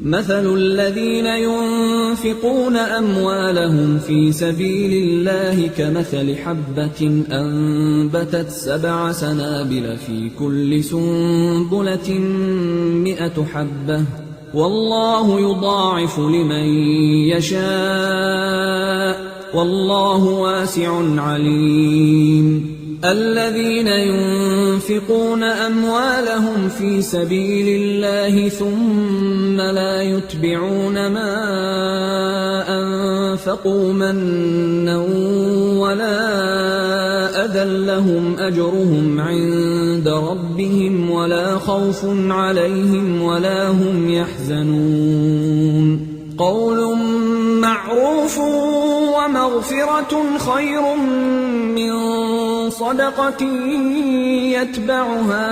مثل الذين ينفقون أموالهم في سبيل الله كمثل حبة أنبتت 7 سنابل في كل سنبلة 100 حبة والله يضاعف لمن يشاء والله واسع عليم. الذين ينفقون أموالهم في سبيل الله ثم لا يتبعون ما أنفقوا منا ولا أذى لهم أجرهم عند ربهم ولا خوف عليهم ولا هم يحزنون. قول معروف ومغفرة خير من صدقة يتبعها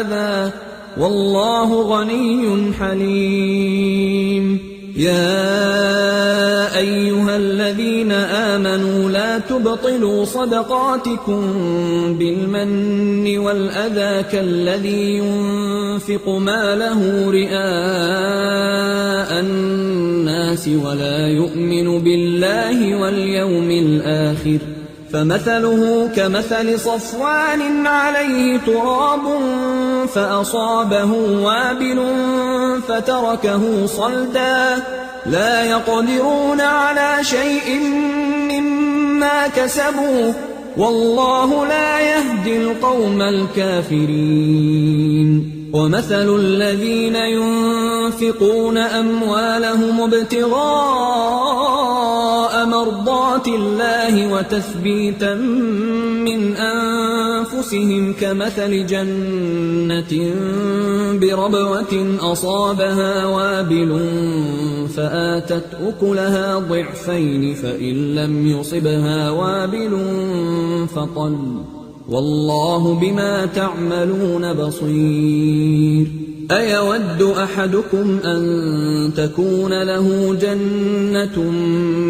أذى والله غني حليم. يا أيها الذين آمنوا لا تبطلوا صدقاتكم بالمن والأذى كالذي ينفق ماله رئاء الناس ولا يؤمن بالله واليوم الآخر فمثله كمثل صفوان عليه تراب فأصابه وابل فتركه صلدا لا يقدرون على شيء مما كسبوا والله لا يهدي القوم الكافرين. ومثل الذين ينفقون أموالهم ابتغاء مرضات الله وتثبيتا من أنفسهم كمثل جنة بربوة أصابها وابل فآتت أكلها ضعفين فإن لم يصبها وابل فطل والله بما تعملون بصير. أيود أحدكم أن تكون له جنة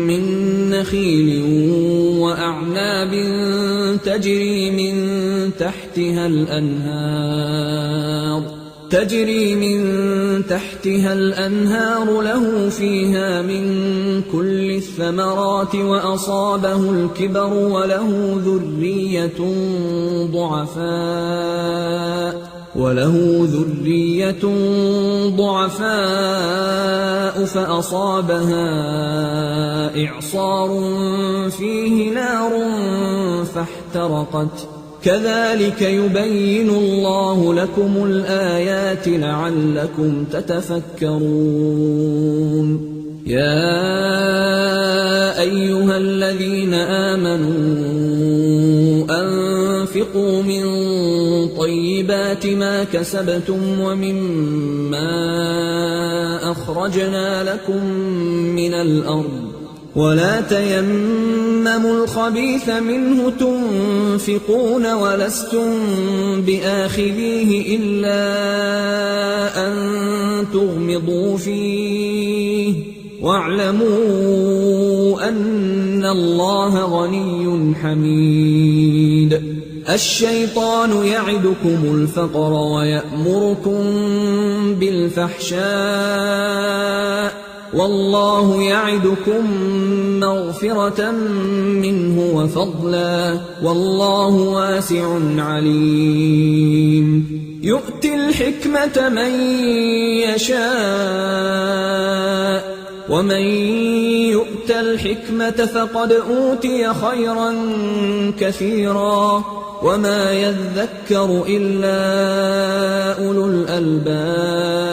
من نخيل وأعناب تجري من تحتها الأنهار له فيها من كل الثمرات وأصابه الكبر وله ذرية ضعفاء فأصابها إعصار فيه نار فاحترقت كذلك يبين الله لكم الآيات لعلكم تتفكرون. يا أيها الذين آمنوا أنفقوا من طيبات ما كسبتم ومما أخرجنا لكم من الأرض ولا تيمموا الخبيث منه تنفقون ولستم بآخذيه إلا أن تغمضوا فيه واعلموا أن الله غني حميد. الشيطان يعدكم الفقر ويأمركم بالفحشاء والله يعدكم مغفرة منه وفضلا والله واسع عليم. يؤتي الحكمة من يشاء ومن يؤت الحكمة فقد أوتي خيرا كثيرا وما يذكر إلا أولو الألباب.